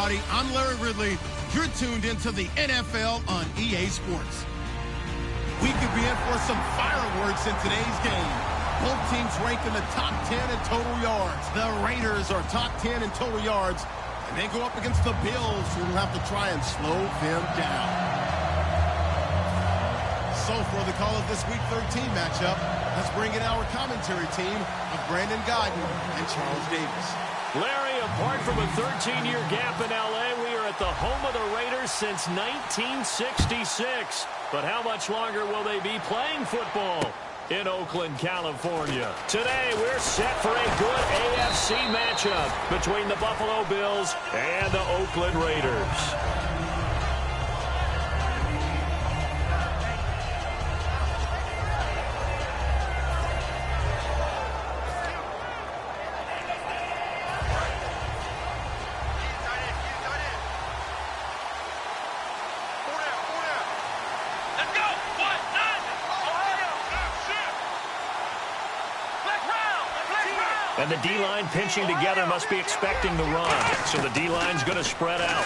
everybody. I'm Larry Ridley. You're tuned into the NFL on EA Sports. We could be in for some fireworks in today's game. Both teams rank in the top 10 in total yards. The Raiders are top 10 in total yards, and they go up against the Bills, who will have to try and slow them down. So for the call of this Week 13 matchup, let's bring in our commentary team of Brandon Godden and Charles Davis. Larry, apart from a 13-year gap in L.A., we are at the home of the Raiders since 1966. But how much longer will they be playing football in Oakland, California? Today, we're set for a good AFC matchup between the Buffalo Bills and the Oakland Raiders. And the D-line pinching together must be expecting the run. So the D-line's going to spread out.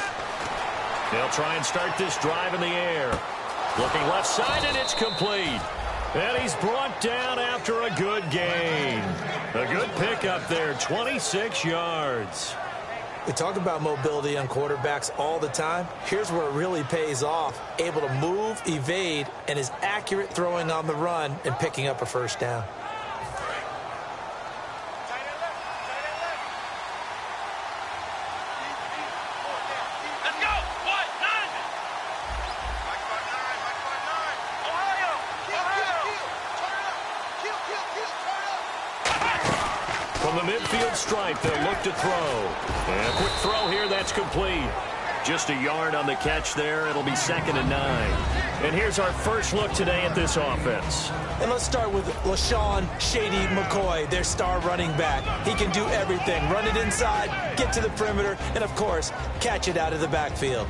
They'll try and start this drive in the air. Looking left side, and it's complete. And he's brought down after a good gain. A good pickup there, 26 yards. We talk about mobility on quarterbacks all the time. Here's where it really pays off. Able to move, evade, and is accurate throwing on the run and picking up a first down. From the midfield stripe, they'll look to throw. And a quick throw here, that's complete. Just a yard on the catch there. It'll be 2nd and 9. And here's our first look today at this offense. And let's start with LaShawn Shady McCoy, their star running back. He can do everything. Run it inside, get to the perimeter, and, of course, catch it out of the backfield.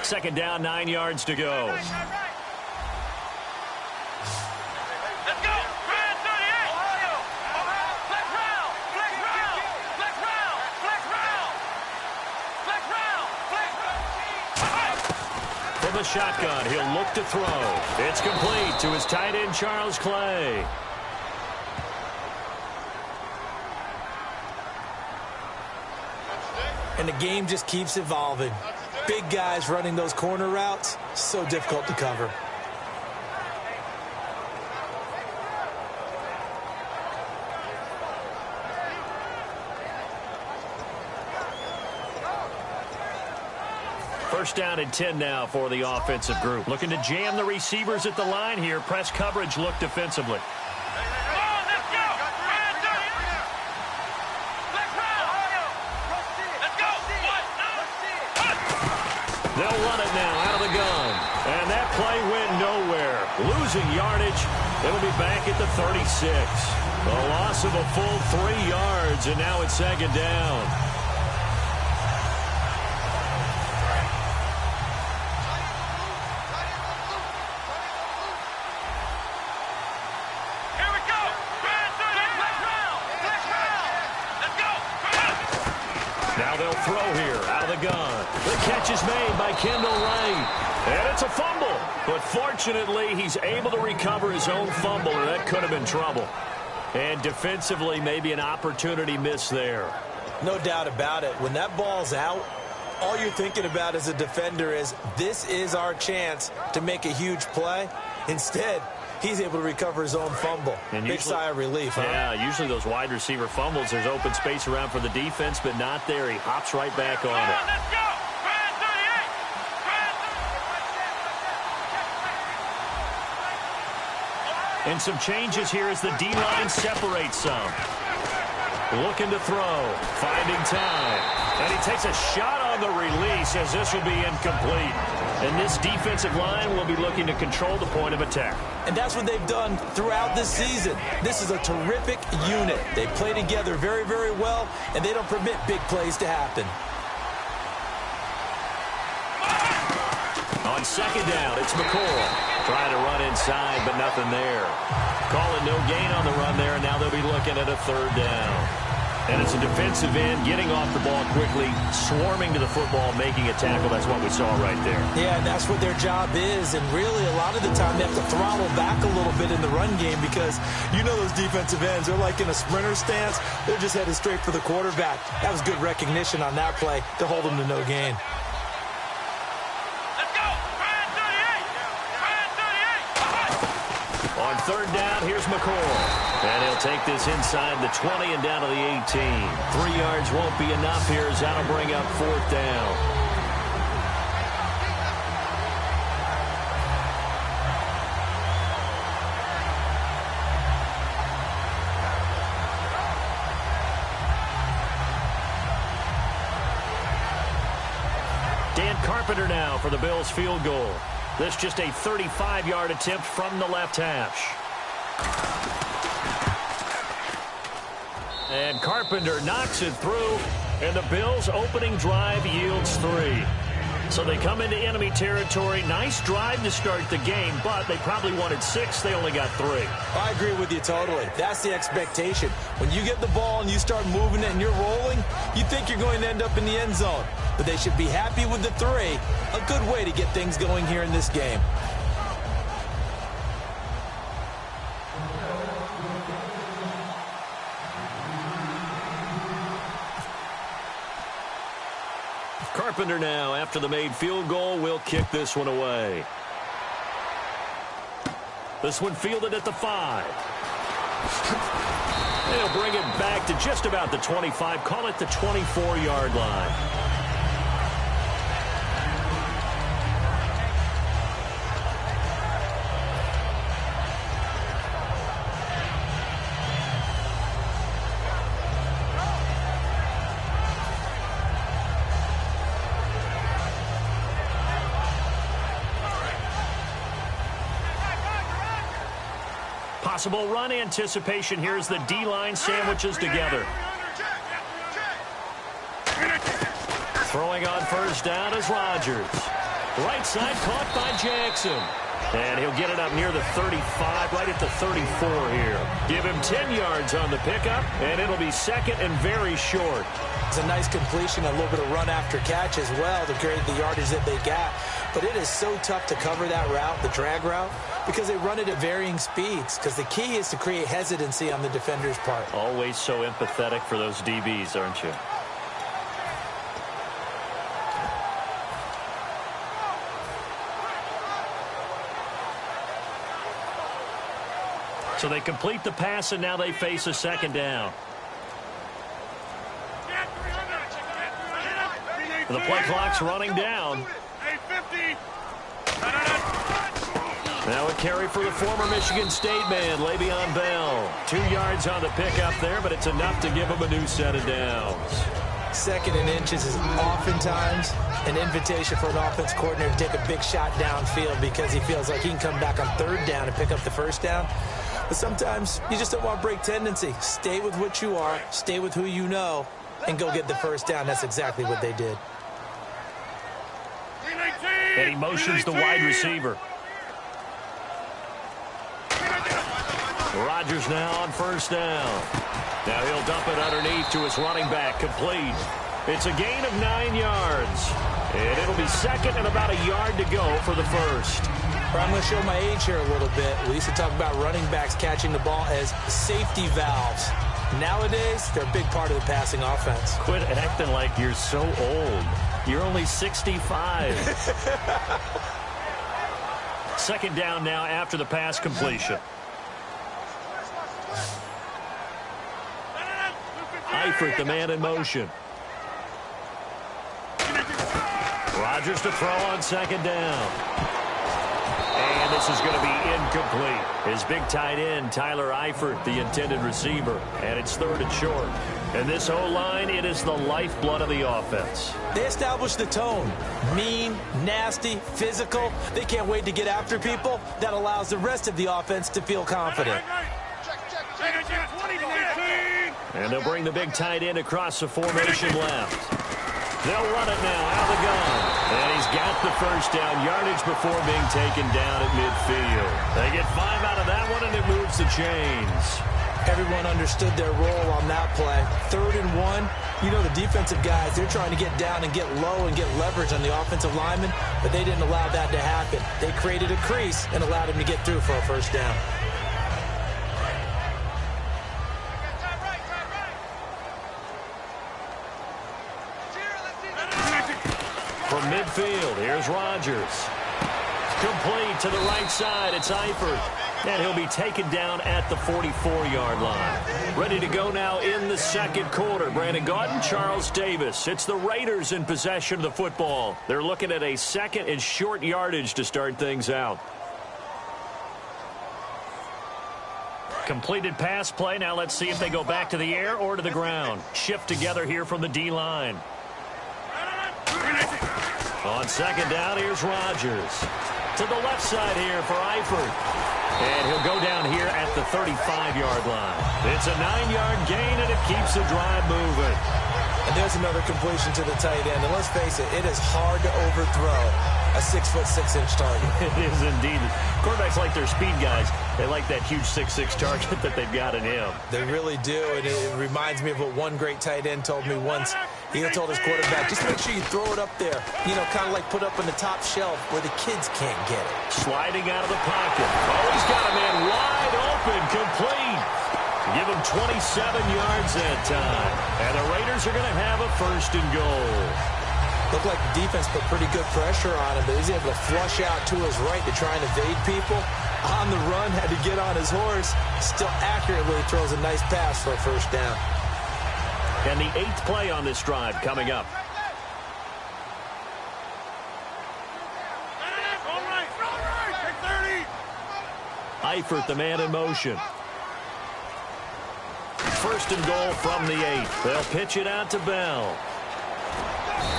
Second down, 9 yards to go. Let's go! Brad 38! Ohio! Flex round! Flex round! Flex round! Flex round! Flex round! Flex round! From the shotgun, he'll look to throw. It's complete to his tight end, Charles Clay. And the game just keeps evolving. Big guys running those corner routes, so difficult to cover. First down and 10 now for the offensive group. Looking to jam the receivers at the line here. Press coverage look defensively. They'll run it now out of the gun. And that play went nowhere. Losing yardage. It'll be back at the 36. A loss of a full 3 yards, and now it's 2nd down. Here we go! Brad 30! Flex round! Flex round! Let's go! Now they'll throw here out of the gun. The catch is made by Kendall Wright. And it's a fumble. But fortunately, he's able to recover his own fumble, or that could have been trouble. And defensively, maybe an opportunity miss there. No doubt about it. When that ball's out, all you're thinking about as a defender is, this is our chance to make a huge play. Instead, he's able to recover his own fumble. And big sigh of relief, huh? Yeah, usually those wide receiver fumbles, there's open space around for the defense, but not there. He hops right back on it. Let's go! Brad 38! And some changes here as the D-line separates some. Looking to throw, finding time. And he takes a shot on the release as this will be incomplete. And this defensive line will be looking to control the point of attack. And that's what they've done throughout this season. This is a terrific unit. They play together very, very well, and they don't permit big plays to happen. On second down, it's McCoy. Trying to run inside, but nothing there. Calling no gain on the run there, and now they'll be looking at a third down. And it's a defensive end getting off the ball quickly, swarming to the football, making a tackle. That's what we saw right there. Yeah, and that's what their job is. And really, a lot of the time, they have to throttle back a little bit in the run game because you know those defensive ends, they're like in a sprinter stance. They're just headed straight for the quarterback. That was good recognition on that play to hold them to no gain. Let's go. Brad 38. Brad 38. On third down, here's McCoy. And he'll take this inside the 20 and down to the 18. 3 yards won't be enough here as that'll bring up fourth down. Dan Carpenter now for the Bills field goal. This just a 35-yard attempt from the left hash. And Carpenter knocks it through, and the Bills' opening drive yields 3. So they come into enemy territory. Nice drive to start the game, but they probably wanted 6. They only got 3. I agree with you totally. That's the expectation. When you get the ball and you start moving it and you're rolling, you think you're going to end up in the end zone. But they should be happy with the 3. A good way to get things going here in this game. Carpenter now, after the made field goal, will kick this one away. This one fielded at the 5. And he'll bring it back to just about the 25. Call it the 24-yard line. Possible run anticipation. Here's the D-line sandwiches together. Throwing on first down is Rodgers. Right side caught by Jackson. And he'll get it up near the 35, right at the 34 here. Give him 10 yards on the pickup, and it'll be second and very short. It's a nice completion, a little bit of run after catch as well to create the yardage that they got. But it is so tough to cover that route, the drag route, because they run it at varying speeds. Because the key is to create hesitancy on the defender's part. Always so empathetic for those DBs, aren't you? So they complete the pass, and now they face a second down. The play clock's running down. Now a carry for the former Michigan State man, Le'Veon Bell. 2 yards on the pickup there, but it's enough to give him a new set of downs. Second and inches is oftentimes an invitation for an offense coordinator to take a big shot downfield because he feels like he can come back on third down and pick up the first down. But sometimes you just don't want to break tendency. Stay with what you are, stay with who you know, and go get the first down. That's exactly what they did. And he motions the wide receiver. Rodgers now on first down. Now he'll dump it underneath to his running back, complete. It's a gain of 9 yards. And it'll be second and about a yard to go for the first. I'm going to show my age here a little bit. We used to talk about running backs catching the ball as safety valves. Nowadays, they're a big part of the passing offense. Quit acting like you're so old. You're only 65. Second down now after the pass completion. Eifert, the man in motion. Rodgers to throw on second down. And this is going to be incomplete. His big tight end, Tyler Eifert, the intended receiver. And it's third and short. And this O-line, it is the lifeblood of the offense. They established the tone. Mean, nasty, physical. They can't wait to get after people. That allows the rest of the offense to feel confident. And they'll bring the big tight end across the formation left. They'll run it now out of the gun. And he's got the first down yardage before being taken down at midfield. They get 5 out of that one, and it moves the chains. Everyone understood their role on that play. 3rd and 1. You know the defensive guys, they're trying to get down and get low and get leverage on the offensive lineman, but they didn't allow that to happen. They created a crease and allowed him to get through for a first down. From midfield, here's Rodgers. Complete to the right side. It's Eifert. And he'll be taken down at the 44-yard line. Ready to go now in the second quarter. Brandon Gaudin, Charles Davis. It's the Raiders in possession of the football. They're looking at a second and short yardage to start things out. Completed pass play. Now let's see if they go back to the air or to the ground. Shift together here from the D-line. On second down, here's Rodgers. To the left side here for Eifert. And he'll go down here at the 35-yard line. It's a 9-yard gain, and it keeps the drive moving. And there's another completion to the tight end. And let's face it, it is hard to overthrow a 6'6" target. It is indeed. Quarterbacks like their speed guys. They like that huge 6'6" target that they've got in him. They really do, and it reminds me of what one great tight end told me once. He told his quarterback, just make sure you throw it up there, you know, kind of like put up on the top shelf where the kids can't get it. Sliding out of the pocket. Oh, he's got a man wide open, complete. Give him 27 yards that time. And the Raiders are going to have a 1st and goal. Looked like the defense put pretty good pressure on him, but he's able to flush out to his right to try and evade people. On the run, had to get on his horse. Still accurately throws a nice pass for a first down. And the 8th play on this drive coming up. Eifert, the man in motion. 1st and goal from the 8. They'll pitch it out to Bell.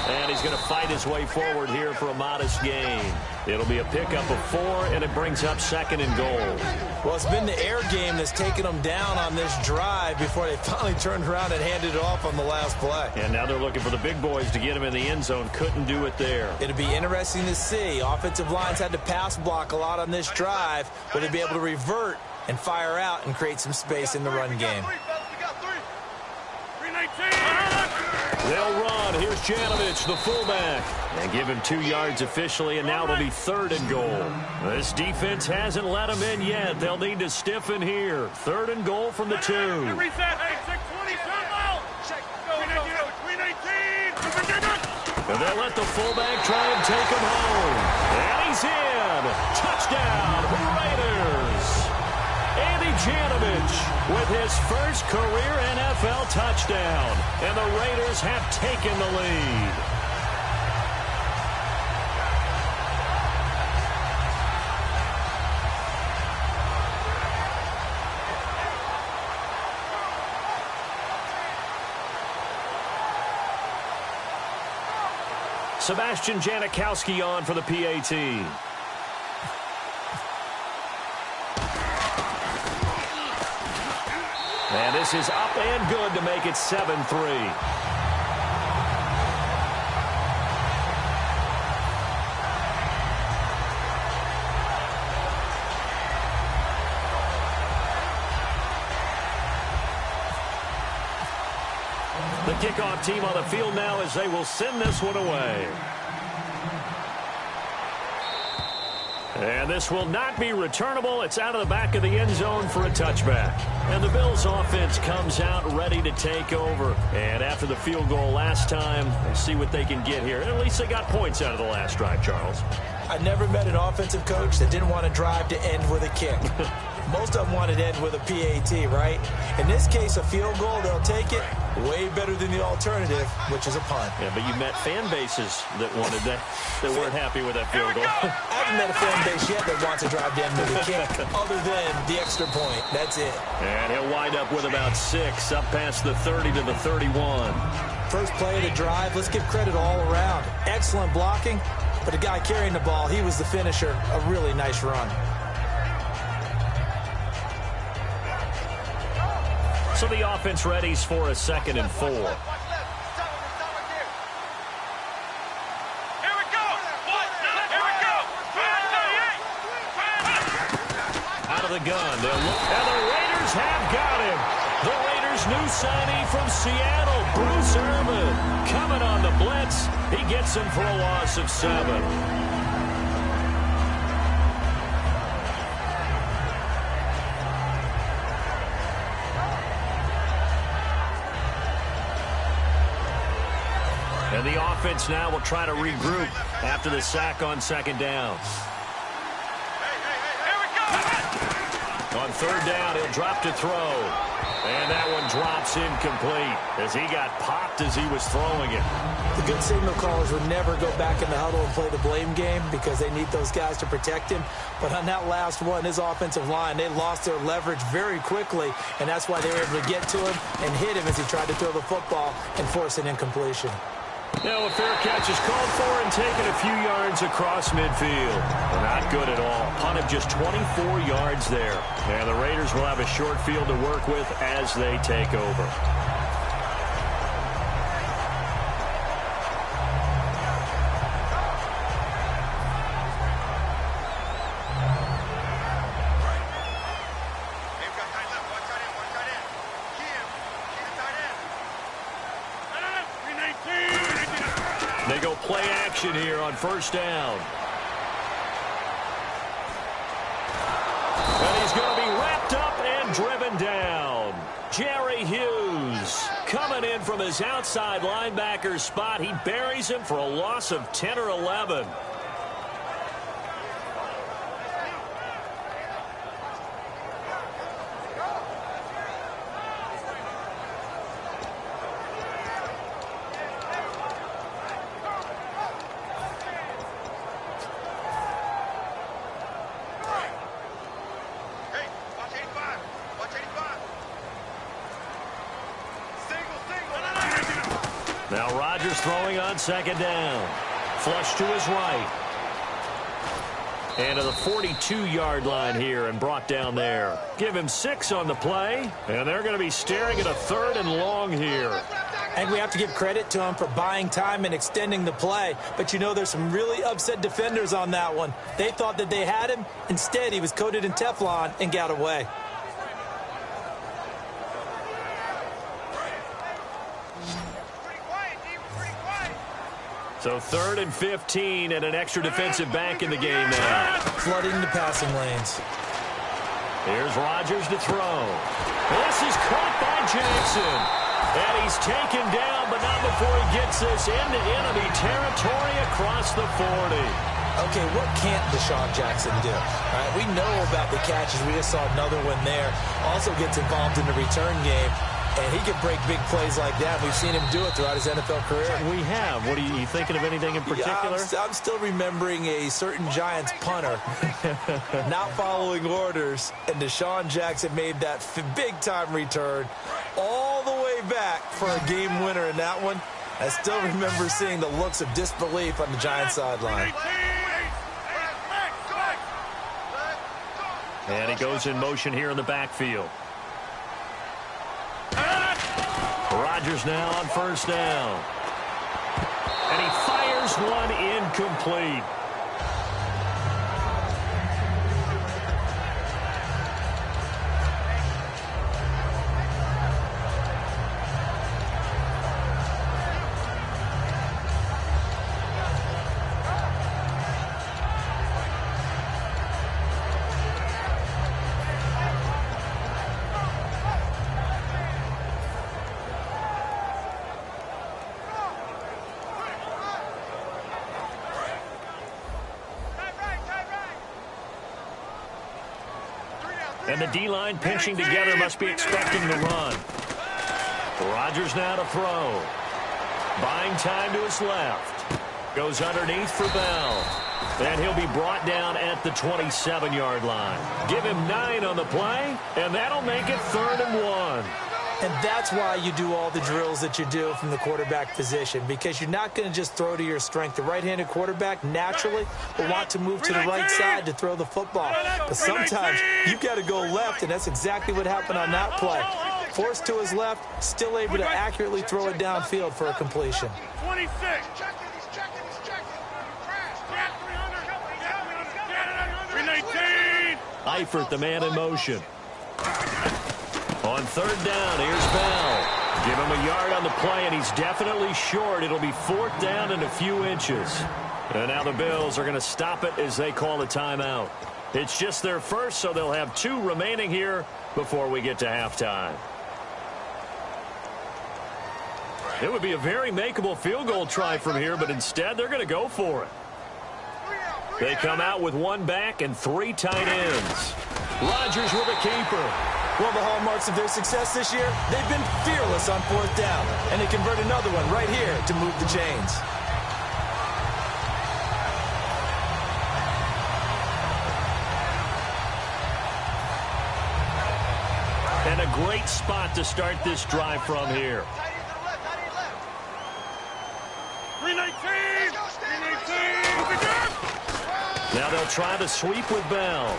And he's going to fight his way forward here for a modest gain. It'll be a pickup of 4, and it brings up 2nd and goal. Well, it's been the air game that's taken them down on this drive before they finally turned around and handed it off on the last play. And now they're looking for the big boys to get him in the end zone. Couldn't do it there. It'll be interesting to see. Offensive lines had to pass block a lot on this drive. Will they be able to revert and fire out and create some space in the run game? They'll run. Here's Janovich, the fullback. And give him 2 yards officially, and now it'll be 3rd and goal. This defense hasn't let them in yet. They'll need to stiffen here. 3rd and goal from the 2. And they'll let the fullback try and take him home. And he's in. Touchdown, Raiders. Andy Janovich with his first career NFL touchdown. And the Raiders have taken the lead. Sebastian Janikowski on for the PAT. And this is up and good to make it 7-3. The kickoff team on the field now as they will send this one away. And this will not be returnable. It's out of the back of the end zone for a touchback. And the Bills offense comes out ready to take over. And after the field goal last time, we'll see what they can get here. At least they got points out of the last drive, Charles. I never met an offensive coach that didn't want to drive to end with a kick. Most of them wanted to end with a PAT, right? In this case, a field goal, they'll take it. Way better than the alternative, which is a punt. Yeah, but you met fan bases that wanted that, that weren't happy with that field goal. I haven't met a fan base yet that wants to drive to end with a kick, other than the extra point. That's it. And he'll wind up with about 6, up past the 30 to the 31. First play of the drive, let's give credit all around. Excellent blocking, but the guy carrying the ball, he was the finisher. A really nice run. So the offense readies for a 2nd and 4. Here we go. of the gun. They'll look, and the Raiders have got him. The Raiders' new signee from Seattle, Bruce Irvin, coming on the blitz. He gets him for a loss of 7. And the offense now will try to regroup after the sack on 2nd down. On 3rd down, he'll drop to throw. And that one drops incomplete as he got popped as he was throwing it. The good signal callers would never go back in the huddle and play the blame game because they need those guys to protect him. But on that last one, his offensive line, they lost their leverage very quickly, and that's why they were able to get to him and hit him as he tried to throw the football and force an incompletion. Now a fair catch is called for and taken a few yards across midfield. Not good at all. Punt of just 24 yards there. And the Raiders will have a short field to work with as they take over. They go play action here on 1st down. And he's going to be wrapped up and driven down. Jerry Hughes coming in from his outside linebacker spot. He buries him for a loss of 10 or 11. Now Rodgers throwing on 2nd down. Flush to his right. And to the 42-yard line here and brought down there. Give him 6 on the play. And they're going to be staring at a 3rd and long here. And we have to give credit to him for buying time and extending the play. But you know there's some really upset defenders on that one. They thought that they had him. Instead, he was coated in Teflon and got away. So 3rd and 15 and an extra defensive back in the game now. Flooding the passing lanes. Here's Rodgers to throw. This is caught by Jackson. And he's taken down, but not before he gets this into enemy territory across the 40. Okay, what can't Deshaun Jackson do? All right, we know about the catches. We just saw another one there. Also gets involved in the return game. And he can break big plays like that. We've seen him do it throughout his NFL career. We have. What are you thinking of anything in particular? Yeah, I'm still remembering a certain Giants punter not following orders, and Deshaun Jackson made that big-time return all the way back for a game winner in that one. I still remember seeing the looks of disbelief on the Giants sideline. And he goes in motion here in the backfield. Rodgers now on 1st down. And he fires one incomplete. And the D-line pinching together must be expecting the run. Rodgers now to throw. Buying time to his left. Goes underneath for Bell. And he'll be brought down at the 27-yard line. Give him 9 on the play, and that'll make it 3rd and 1. And that's why you do all the drills that you do from the quarterback position, because you're not going to just throw to your strength. The right-handed quarterback naturally will want to move to the right side to throw the football. But sometimes you've got to go left, and that's exactly what happened on that play. Forced to his left, still able to accurately throw it downfield for a completion. 26. Eifert, the man in motion. On third down, here's Bell. Give him a yard on the play, and he's definitely short. It'll be fourth down and a few inches. And now the Bills are going to stop it as they call the timeout. It's just their first, so they'll have 2 remaining here before we get to halftime. It would be a very makeable field goal try from here, but instead they're going to go for it. They come out with 1 back and 3 tight ends. Rodgers with a keeper. One of the hallmarks of their success this year, they've been fearless on fourth down, and they convert another one right here to move the chains. And a great spot to start this drive from here. 319! 319! Now they'll try the sweep with Bell.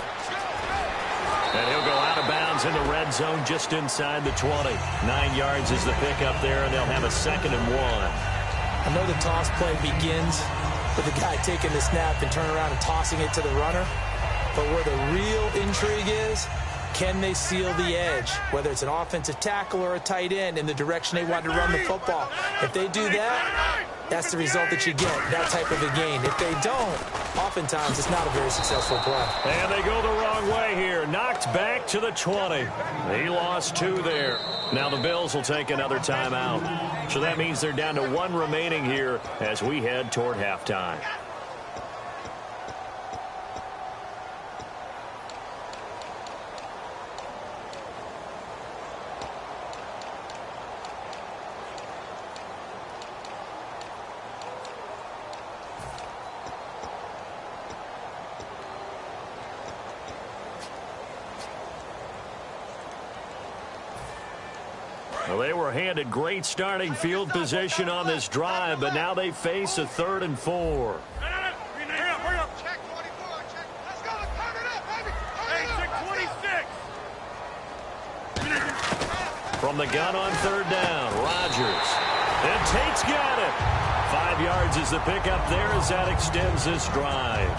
And he'll go out of bounds in the red zone just inside the 20. 9 yards is the pickup there, and they'll have a 2nd and 1. I know the toss play begins with the guy taking the snap and turning around and tossing it to the runner. But where the real intrigue is, can they seal the edge, whether it's an offensive tackle or a tight end, in the direction they want to run the football? If they do that, that's the result that you get, that type of a gain. If they don't, oftentimes it's not a very successful play. And they go the wrong way here. Knocked back to the 20. He lost 2 there. Now the Bills will take another timeout. So that means they're down to 1 remaining here as we head toward halftime. Well, they were handed great starting field position on this drive, but now they face a 3rd and 4. From the gun on 3rd down, Rodgers. And Tate's got it. 5 yards is the pickup there as that extends this drive.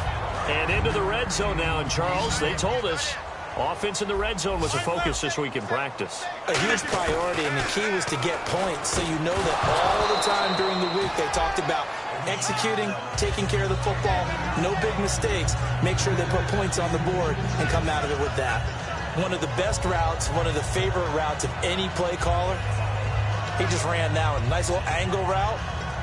And into the red zone now, and Charles, they told us offense in the red zone was a focus this week in practice. A huge priority, and the key was to get points. So you know that all the time during the week they talked about executing, taking care of the football, no big mistakes. Make sure they put points on the board and come out of it with that. One of the best routes, one of the favorite routes of any play caller. He just ran now a nice little angle route.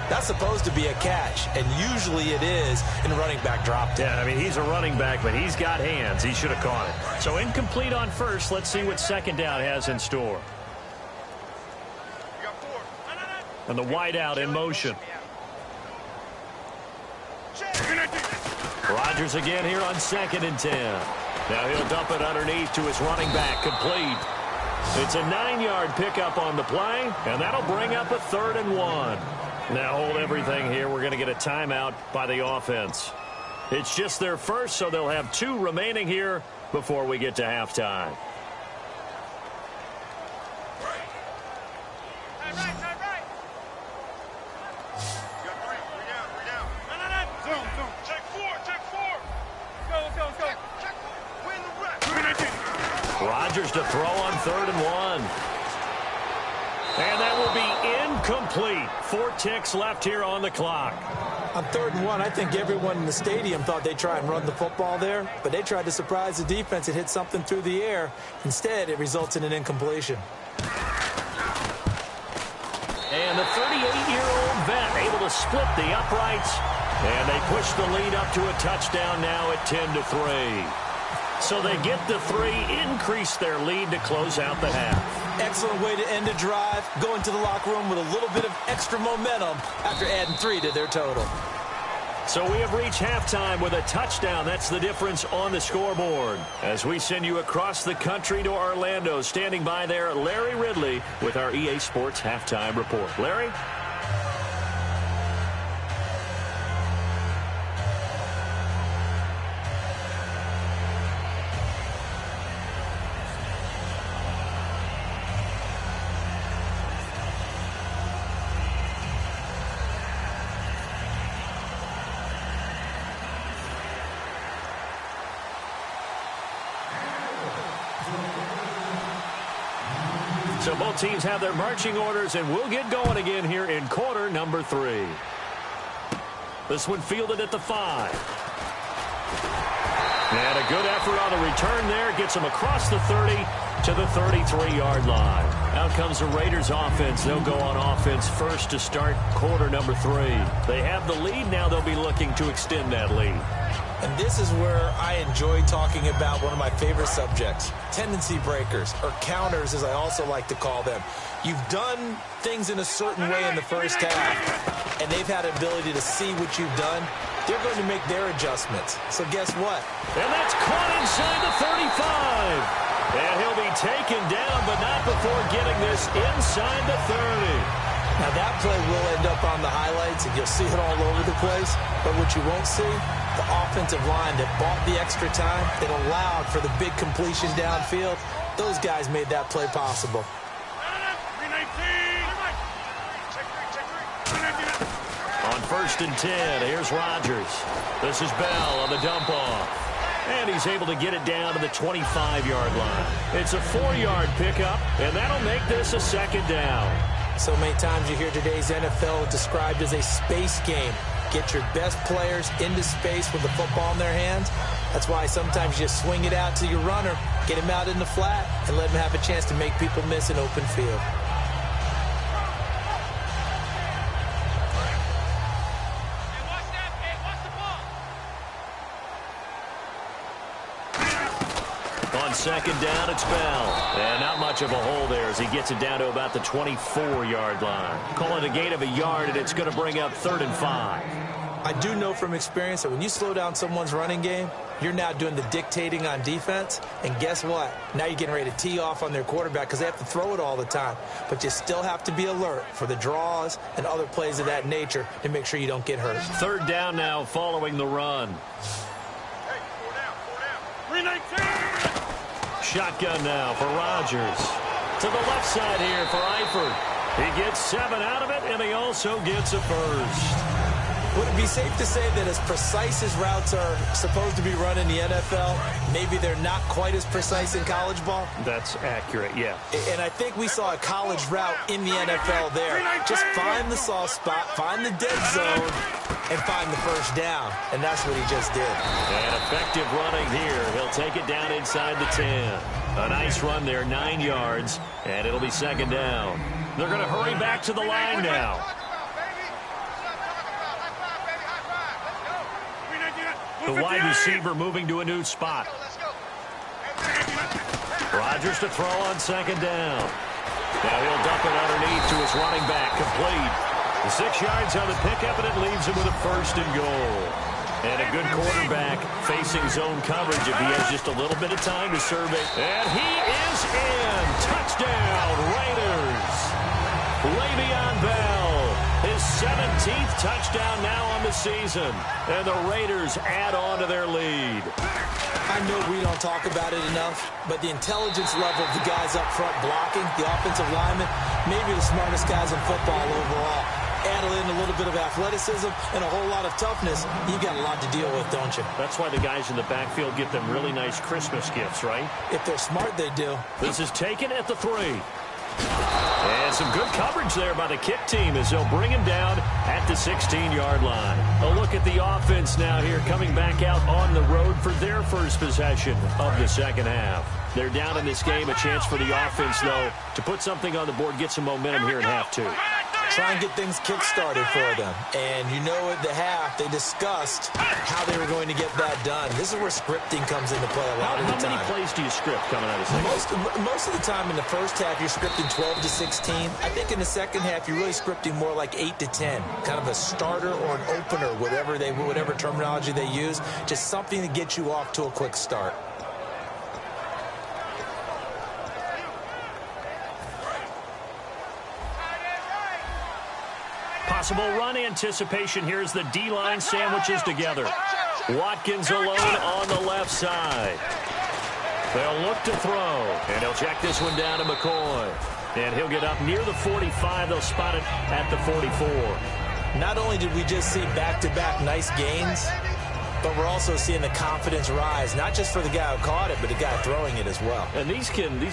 That's supposed to be a catch, and usually it is in a running back drop. Yeah, I mean, he's a running back, but he's got hands. He should have caught it. So incomplete on first. Let's see what 2nd down has in store. And the wideout in motion. Rodgers again here on 2nd and 10. Now he'll dump it underneath to his running back, complete. It's a 9-yard pickup on the play, and that'll bring up a 3rd and 1. Now hold everything here. We're going to get a timeout by the offense. It's just their first, so they'll have 2 remaining here before we get to halftime. Rodgers to throw on 3rd and 1. And that will be incomplete. 4 ticks left here on the clock. On 3rd and 1, I think everyone in the stadium thought they'd try and run the football there, but they tried to surprise the defense and hit something through the air. Instead, it results in an incompletion. And the 38-year-old vet able to split the uprights. And they push the lead up to a touchdown now at 10-3. So they get the 3, increase their lead to close out the half. Excellent way to end a drive. Go into the locker room with a little bit of extra momentum after adding 3 to their total. So we have reached halftime with a touchdown. That's the difference on the scoreboard. As we send you across the country to Orlando, standing by there, Larry Ridley with our EA Sports Halftime Report. Larry? So both teams have their marching orders, and we'll get going again here in quarter number 3. This one fielded at the 5. And a good effort on the return there. Gets him across the 30 to the 33-yard line. Out comes the Raiders offense. They'll go on offense first to start quarter number 3. They have the lead. Now they'll be looking to extend that lead. And this is where I enjoy talking about one of my favorite subjects, tendency breakers, or counters as I also like to call them. You've done things in a certain way in the first half, and they've had an ability to see what you've done. They're going to make their adjustments. So guess what? And that's caught inside the 35. And he'll be taken down, but not before getting this inside the 30. Now that play will end up on the highlights, and you'll see it all over the place. But what you won't see, the offensive line that bought the extra time, that allowed for the big completion downfield, those guys made that play possible. On 1st and 10, here's Rodgers. This is Bell on the dump off. And he's able to get it down to the 25-yard line. It's a 4-yard pickup, and that'll make this a 2nd down. So many times you hear today's NFL described as a space game. Get your best players into space with the football in their hands. That's why sometimes you just swing it out to your runner, get him out in the flat, and let him have a chance to make people miss an open field. On 2nd down, it's Bell. And not much of a hole there as he gets it down to about the 24-yard line. Call it a gain of a yard, and it's going to bring up 3rd and 5. I do know from experience that when you slow down someone's running game, you're now doing the dictating on defense. And guess what? Now you're getting ready to tee off on their quarterback because they have to throw it all the time. But you still have to be alert for the draws and other plays of that nature to make sure you don't get hurt. 3rd down now following the run. Shotgun now for Rodgers. To the left side here for Eifert. He gets 7 out of it, and he also gets a first. Would it be safe to say that as precise as routes are supposed to be run in the NFL, maybe they're not quite as precise in college ball? That's accurate, yeah. And I think we saw a college route in the NFL there. Just find the soft spot, find the dead zone, and find the first down. And that's what he just did. And effective running here. He'll take it down inside the 10. A nice run there, 9 yards, and it'll be 2nd down. They're going to hurry back to the line now. The wide receiver moving to a new spot. Rodgers to throw on 2nd down. Now he'll dump it underneath to his running back, complete. The 6 yards on the pickup, and it leaves him with a 1st and goal. And a good quarterback facing zone coverage if he has just a little bit of time to survey. And he is in. Touchdown, Raiders. Le'Veon Bell. His 17th touchdown now on the season. And the Raiders add on to their lead. I know we don't talk about it enough, but the intelligence level of the guys up front blocking, the offensive linemen, maybe the smartest guys in football overall. Add in a little bit of athleticism and a whole lot of toughness, you got a lot to deal with, don't you? That's why the guys in the backfield get them really nice Christmas gifts, right? If they're smart, they do. This is taken at the 3. And some good coverage there by the kick team as they'll bring him down at the 16-yard line. A look at the offense now here coming back out on the road for their first possession of the 2nd half. They're down in this game. A chance for the offense, though, to put something on the board, get some momentum here in half 2. Try and get things kick-started for them. And you know at the half, they discussed how they were going to get that done. This is where scripting comes into play a lot of the time. How many plays do you script coming out of second? Most of the time in the first half, you're scripting 12 to 16. I think in the second half, you're really scripting more like 8 to 10. Kind of a starter or an opener, whatever terminology they use. Just something to get you off to a quick start. Possible run anticipation. Here's the D-line sandwiches together. Watkins alone on the left side. They'll look to throw, and he'll check this one down to McCoy. And he'll get up near the 45. They'll spot it at the 44. Not only did we just see back-to-back nice gains, but we're also seeing the confidence rise, not just for the guy who caught it, but the guy throwing it as well. And these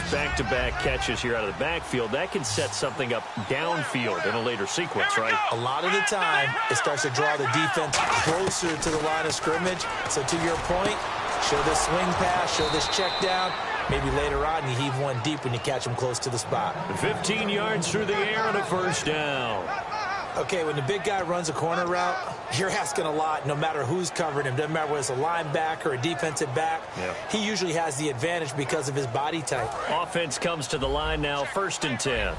back-to-back catches here out of the backfield, that can set something up downfield in a later sequence, right? A lot of the time, it starts to draw the defense closer to the line of scrimmage. So to your point, show this swing pass, show this check down. Maybe later on you heave one deep when you catch them close to the spot. 15 yards through the air and a first down. Okay, when the big guy runs a corner route, you're asking a lot no matter who's covering him. Doesn't matter whether it's a linebacker or a defensive back. Yeah. He usually has the advantage because of his body type. Offense comes to the line now, 1st and 10.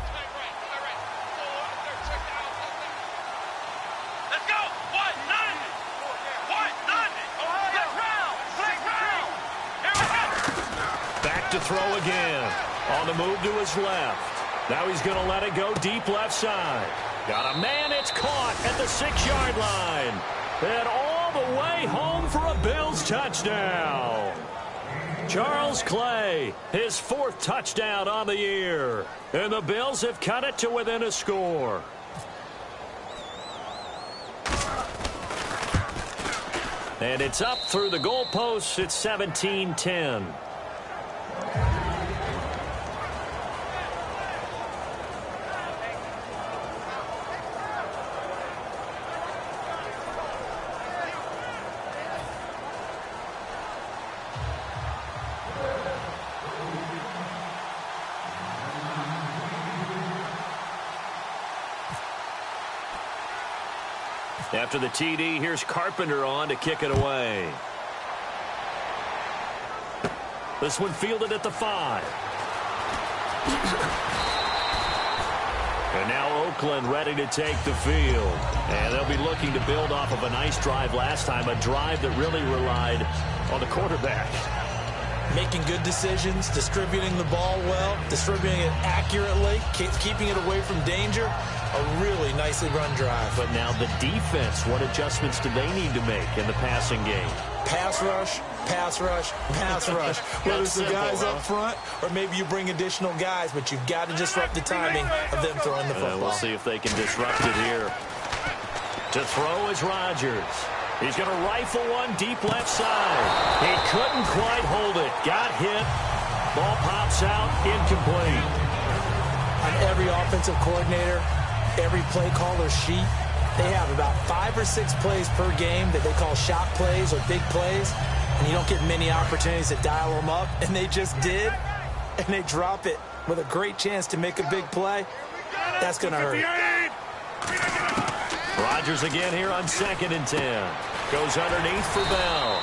To throw again. On the move to his left. Now he's going to let it go deep left side. Got a man. It's caught at the 6-yard line. And all the way home for a Bills touchdown. Charles Clay, his 4th touchdown on the year. And the Bills have cut it to within a score. And it's up through the goalposts. It's 17-10. After the TD, here's Carpenter on to kick it away. This one fielded at the 5. And now Oakland ready to take the field. And they'll be looking to build off of a nice drive last time, a drive that really relied on the quarterback. Making good decisions, distributing the ball well, distributing it accurately, keeping it away from danger. A really nicely run drive. But now the defense, what adjustments do they need to make in the passing game? Pass rush, pass rush, pass rush. Whether it's the guys up front or maybe you bring additional guys, but you've got to disrupt the timing of them throwing the football. We'll see if they can disrupt it here. To throw is Rodgers. He's going to rifle one deep left side. He couldn't quite hold it. Got hit. Ball pops out, incomplete. On every offensive coordinator, every play caller sheet, they have about 5 or 6 plays per game that they call shot plays or big plays, and you don't get many opportunities to dial them up, and they just did, and they drop it with a great chance to make a big play. That's going to hurt. Rodgers again here on 2nd and 10. Goes underneath for Bell.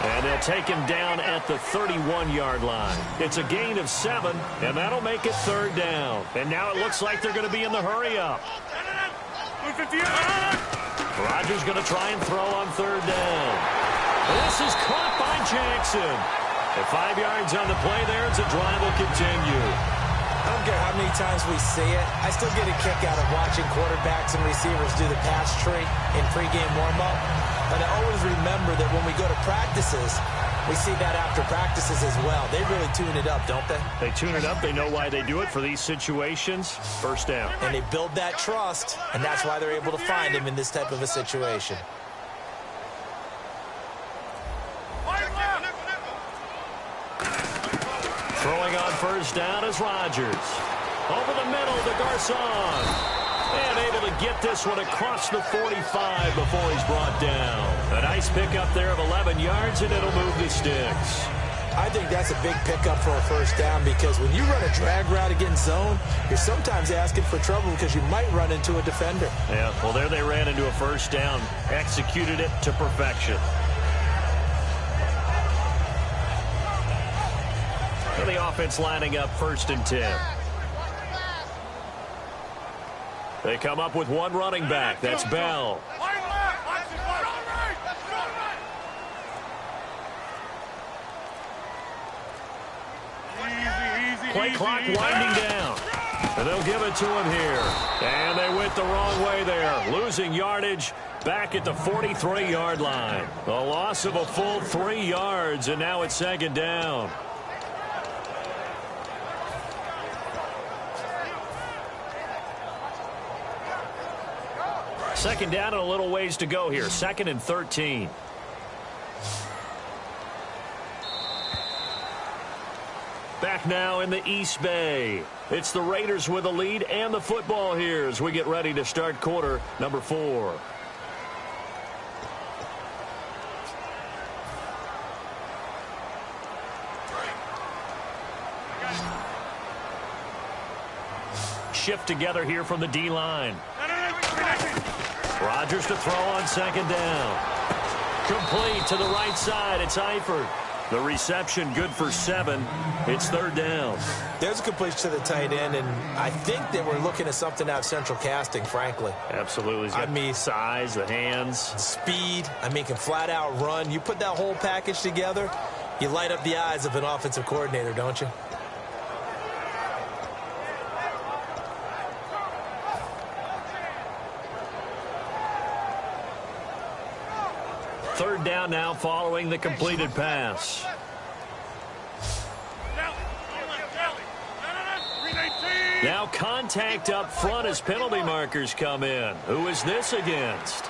And they'll take him down at the 31-yard line. It's a gain of 7, and that'll make it 3rd down. And now it looks like they're going to be in the hurry-up. Rodgers going to try and throw on 3rd down. This is caught by Jackson. At 5 yards on the play there, it's a drive will continue. I don't care how many times we see it. I still get a kick out of watching quarterbacks and receivers do the pass tree in pregame warm-up. And I always remember that when we go to practices, we see that after practices as well. They really tune it up, don't they? They tune it up. They know why they do it for these situations. 1st down. And they build that trust, and that's why they're able to find him in this type of a situation. Throwing on 1st down is Rodgers. Over the middle to Garcon. And able to get this one across the 45 before he's brought down. A nice pickup there of 11 yards, and it'll move the sticks. I think that's a big pickup for a 1st down because when you run a drag route against zone, you're sometimes asking for trouble because you might run into a defender. Yeah, well, there they ran into a 1st down. Executed it to perfection. And the offense lining up 1st and 10. They come up with one running back. That's Bell. Play clock winding down. And they'll give it to him here. And they went the wrong way there. Losing yardage back at the 43-yard line. A loss of a full 3 yards, and now it's 2nd down. Second down and a little ways to go here. 2nd and 13. Back now in the East Bay. It's the Raiders with the lead and the football here as we get ready to start quarter number 4. Shift together here from the D-line. Rodgers to throw on second down. Complete to the right side. It's Eifert. The reception good for 7. It's third down. There's a completion to the tight end, and I think they were looking at something out of central casting, frankly. Absolutely. He's got size, the hands. Speed. Can flat out run. You put that whole package together, you light up the eyes of an offensive coordinator, don't you? Third down now following the completed pass. Now contact up front as penalty markers come in. Who is this against?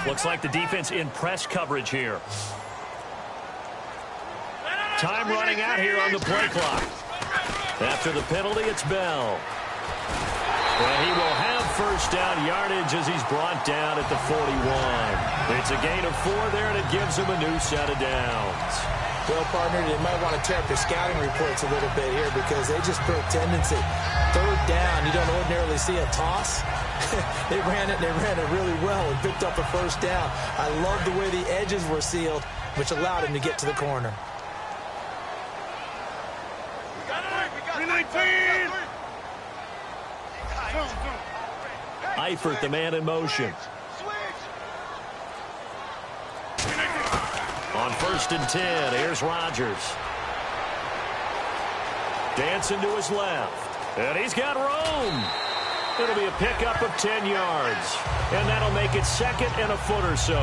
Looks like the defense in press coverage here. Time running out here on the play clock. After the penalty, it's Bell. And he will have first down yardage as he's brought down at the 41. It's a gain of 4 there, and it gives him a new set of downs. Well, partner, they might want to tear up their scouting reports a little bit here because they just broke tendency. Third down, you don't ordinarily see a toss. They ran it really well and picked up a first down. I love the way the edges were sealed, which allowed him to get to the corner. Eifert, the man in motion. On 1st and 10, here's Rodgers. Dancing to his left. And he's got room. It'll be a pickup of 10 yards. And that'll make it 2nd and a foot or so.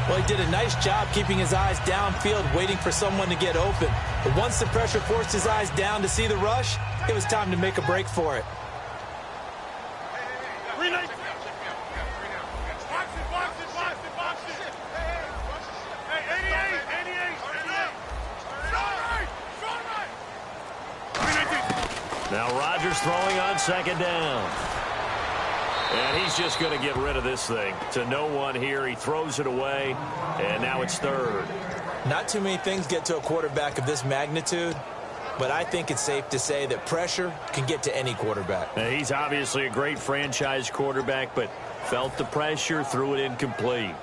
Well, he did a nice job keeping his eyes downfield, waiting for someone to get open. But once the pressure forced his eyes down to see the rush, it was time to make a break for it. Now Rodgers throwing on second down. And he's just going to get rid of this thing. To no one here. He throws it away. And now it's third. Not too many things get to a quarterback of this magnitude. But I think it's safe to say that pressure can get to any quarterback. Now, he's obviously a great franchise quarterback, but felt the pressure, threw it incomplete.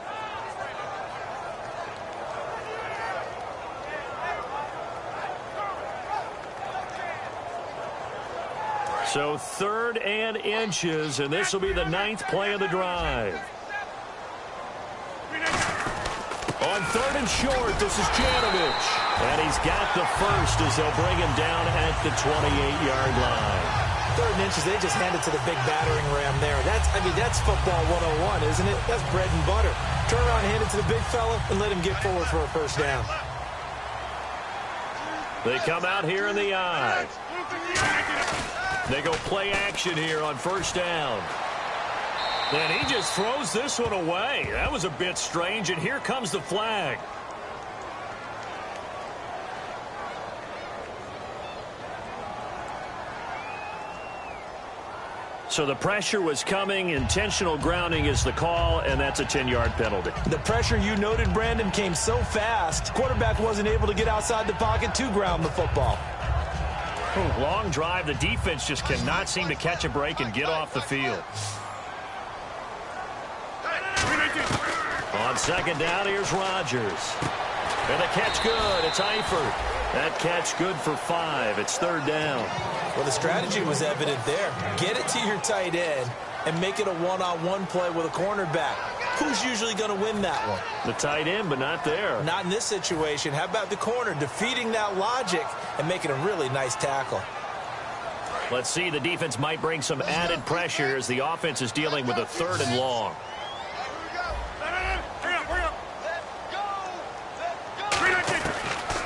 So 3rd and inches, and this will be the 9th play of the drive. On 3rd and short, this is Janovich. And he's got the first as they'll bring him down at the 28-yard line. 3rd and inches, they just hand it to the big battering ram there. That's football 101, isn't it? That's bread and butter. Turn around, hand it to the big fella, and let him get forward for a first down. They come out here in the eye. They go play action here on first down. And he just throws this one away. That was a bit strange, and here comes the flag. So the pressure was coming. Intentional grounding is the call, and that's a 10-yard penalty. The pressure you noted, Brandon, came so fast, quarterback wasn't able to get outside the pocket to ground the football. Long drive. The defense just cannot seem to catch a break and get off the field. On second down, here's Rodgers. And the catch good. It's Eifert. That catch good for 5. It's 3rd down. Well, the strategy was evident there. Get it to your tight end and make it a one-on-one play with a cornerback. who's usually going to win that one? The tight end, but not there. Not in this situation. How about the corner defeating that logic and making a really nice tackle? Let's see, the defense might bring some added pressure as the offense is dealing with a 3rd and long.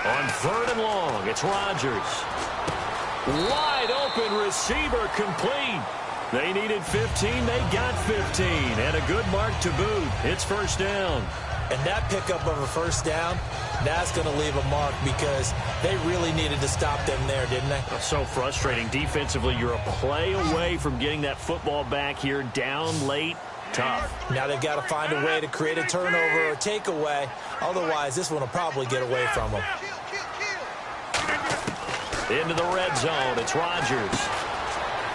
On 3rd and long, it's Rodgers. Wide open receiver complete. They needed 15. They got 15. And a good mark to boot. It's 1st down. And that pickup of a 1st down, that's going to leave a mark because they really needed to stop them there, didn't they? So frustrating. Defensively, you're a play away from getting that football back here down late. Tough. Now they've got to find a way to create a turnover or takeaway. Otherwise, this one will probably get away from them. Into the red zone. It's Rodgers.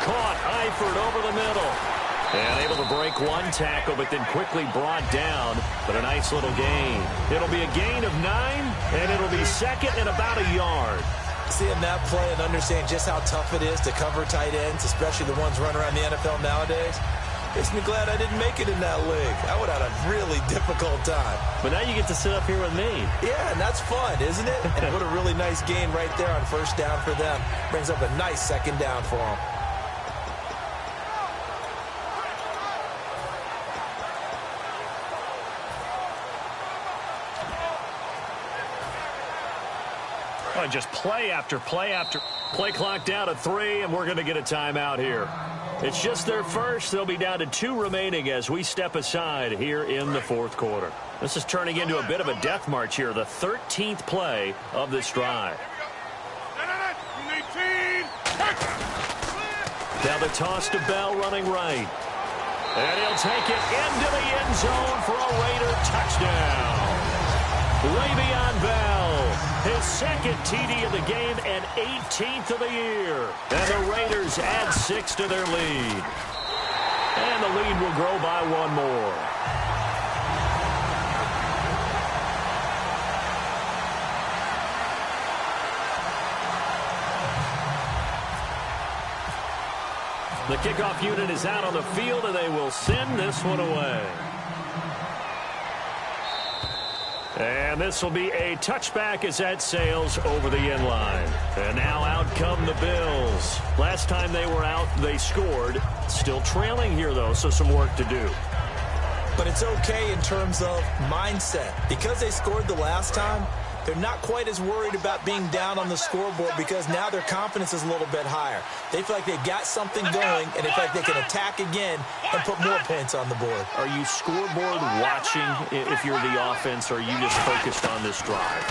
Caught Eifert over the middle. And able to break one tackle, but then quickly brought down. But a nice little gain. It'll be a gain of 9, and it'll be 2nd and about a yard. Seeing that play and understand just how tough it is to cover tight ends, especially the ones running around the NFL nowadays, makes me glad I didn't make it in that league. I would have had a really difficult time. But now you get to sit up here with me. Yeah, and that's fun, isn't it? And what a really nice gain right there on 1st down for them. Brings up a nice 2nd down for them. Oh, just play after play after play clock down to 3, and we're going to get a timeout here. It's just their first. They'll be down to 2 remaining as we step aside here in the 4th quarter. This is turning into a bit of a death march here, the 13th play of this drive. Now the toss to Bell running right. And he'll take it into the end zone for a Raider touchdown. Le'Veon Bell, his 2nd TD of the game and 18th of the year. And the Raiders add 6 to their lead. And the lead will grow by 1 more. The kickoff unit is out on the field, and they will send this one away. And this will be a touchback as that sails over the end line. And now out come the Bills. Last time they were out, they scored. Still trailing here, though, so some work to do. But it's okay in terms of mindset. Because they scored the last time, they're not quite as worried about being down on the scoreboard because now their confidence is a little bit higher. They feel like they've got something going, and they feel like they can attack again and put more points on the board. Are you scoreboard watching if you're the offense, or are you just focused on this drive?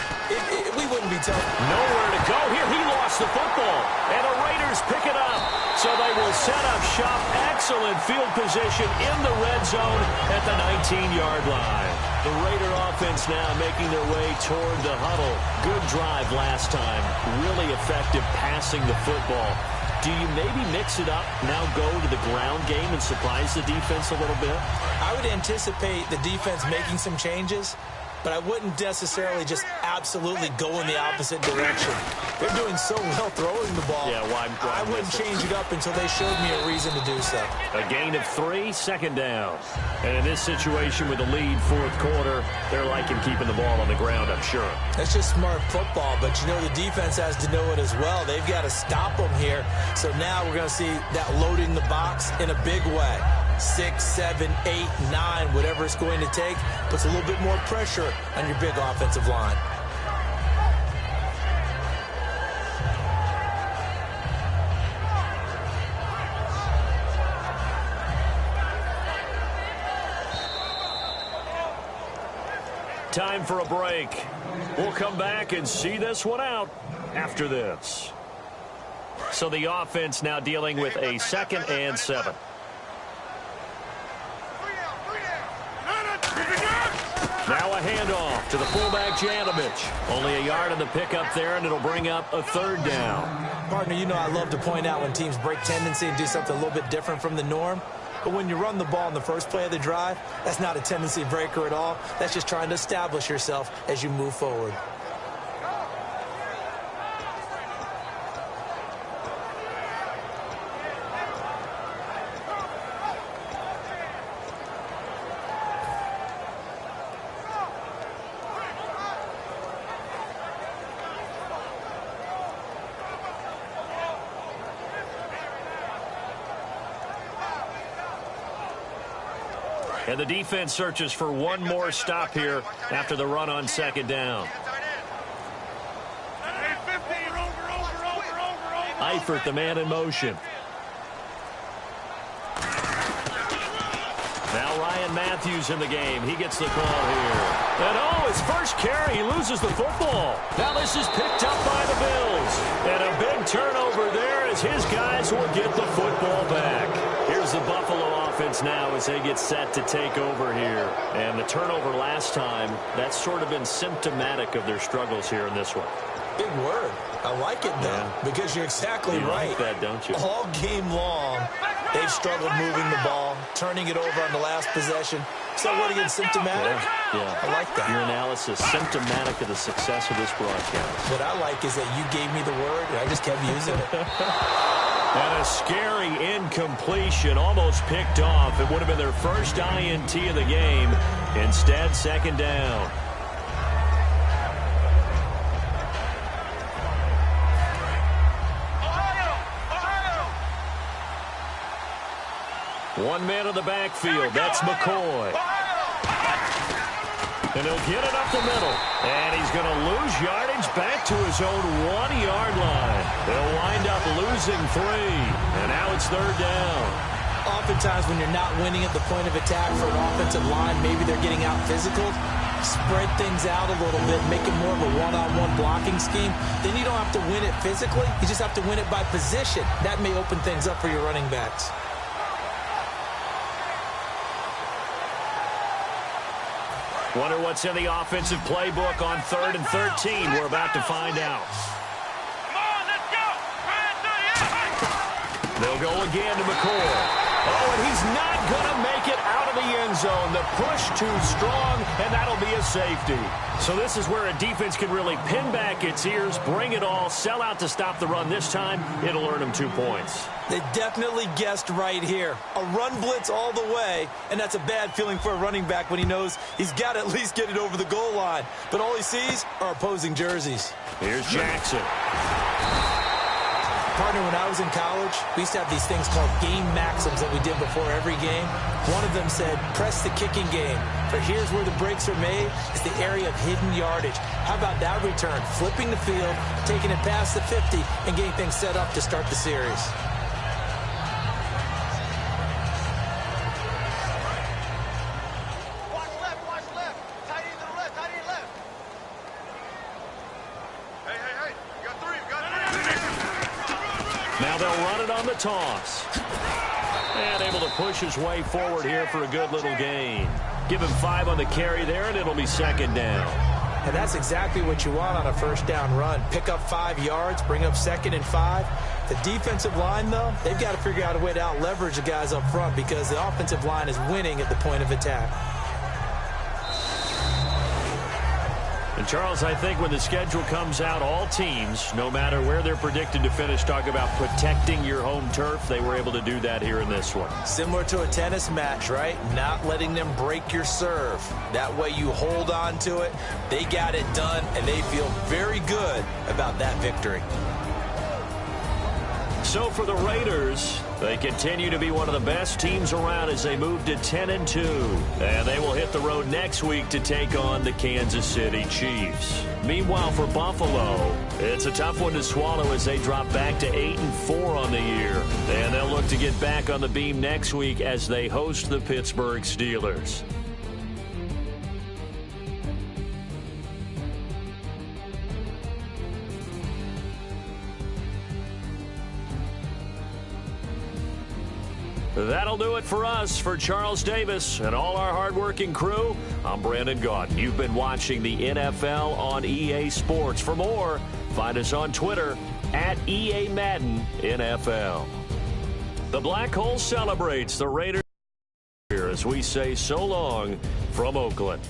We wouldn't be telling. Nowhere to go here. He lost the football, and the Raiders pick it up. So they will set up shop. Excellent field position in the red zone at the 19-yard line. The Raider offense now making their way toward the huddle. Good drive last time. Really effective passing the football. Do you maybe mix it up, now go to the ground game and surprise the defense a little bit? I would anticipate the defense making some changes, but I wouldn't necessarily just absolutely go in the opposite direction. They're doing so well throwing the ball. Yeah, why I wouldn't change it up until they showed me a reason to do so. A gain of 3, 2nd down. And in this situation with the lead 4th quarter, they're liking keeping the ball on the ground, I'm sure. That's just smart football, but you know the defense has to know it as well. They've got to stop them here. So now we're going to see that loading the box in a big way. 6, 7, 8, 9, whatever it's going to take, puts a little bit more pressure on your big offensive line. Time for a break. We'll come back and see this one out after this. So the offense now dealing with a 2nd and 7. Now a handoff to the fullback, Janovich. Only a yard on the pickup there, and it'll bring up a 3rd down. Partner, you know I love to point out when teams break tendency and do something a little bit different from the norm. But when you run the ball in the first play of the drive, that's not a tendency breaker at all. That's just trying to establish yourself as you move forward. And the defense searches for one more stop here after the run on second down. Eifert, the man in motion. Now Ryan Matthews in the game. He gets the call here. And his first carry, he loses the football. Now this is picked up by the Bills. And a big turnover there as his guys will get the football back. Here's the Buffalo offense now as they get set to take over here. And the turnover last time, that's sort of been symptomatic of their struggles here in this one. Big word. I like it, though, because you're exactly right. You like that, don't you? All game long, they've struggled moving the ball, turning it over on the last possession. So what again, symptomatic? Yeah. I like that. Your analysis, symptomatic of the success of this broadcast. What I like is that you gave me the word, and I just kept using it. And a scary incompletion, almost picked off. It would have been their first INT of the game. Instead, second down. One man in the backfield. That's McCoy. And he'll get it up the middle. And he's going to lose yardage back to his own 1-yard line. They'll wind up losing 3. And now it's third down. Oftentimes when you're not winning at the point of attack for an offensive line, maybe they're getting out physical, spread things out a little bit, make it more of a one-on-one blocking scheme. Then you don't have to win it physically. You just have to win it by position. That may open things up for your running backs. Wonder what's in the offensive playbook on 3rd and 13. We're about to find out. Come on, let's go. They'll go again to McCoy. Oh, and he's not going to make it out of the end zone. The push too strong, and that'll be a safety. So this is where a defense can really pin back its ears, bring it all, sell out to stop the run. This time, it'll earn them 2 points. They definitely guessed right here. A run blitz all the way, and that's a bad feeling for a running back when he knows he's got to at least get it over the goal line. But all he sees are opposing jerseys. Here's Jackson. Partner, when I was in college, we used to have these things called game maxims that we did before every game. One of them said, press the kicking game. For here's where the breaks are made, is the area of hidden yardage. How about that return? Flipping the field, taking it past the 50, and getting things set up to start the series. Watch left. Tight end to the left, tight end left. Hey. We got 3. Now they'll run it on the toss. And able to push his way forward here for a good little gain. Give him 5 on the carry there, and it'll be second down. And that's exactly what you want on a first down run. Pick up 5 yards, bring up 2nd and 5. The defensive line, though, they've got to figure out a way to out-leverage the guys up front because the offensive line is winning at the point of attack. And, Charles, I think when the schedule comes out, all teams, no matter where they're predicted to finish, talk about protecting your home turf. They were able to do that here in this one. Similar to a tennis match, right? Not letting them break your serve. That way you hold on to it. They got it done, and they feel very good about that victory. So for the Raiders, they continue to be one of the best teams around as they move to 10-2. And they will hit the road next week to take on the Kansas City Chiefs. Meanwhile, for Buffalo, it's a tough one to swallow as they drop back to 8-4 on the year. And they'll look to get back on the beam next week as they host the Pittsburgh Steelers. That'll do it for us. For Charles Davis and all our hardworking crew, I'm Brandon Gaudin. You've been watching the NFL on EA Sports. For more, find us on Twitter at EA Madden NFL. The Black Hole celebrates the Raiders as we say so long from Oakland.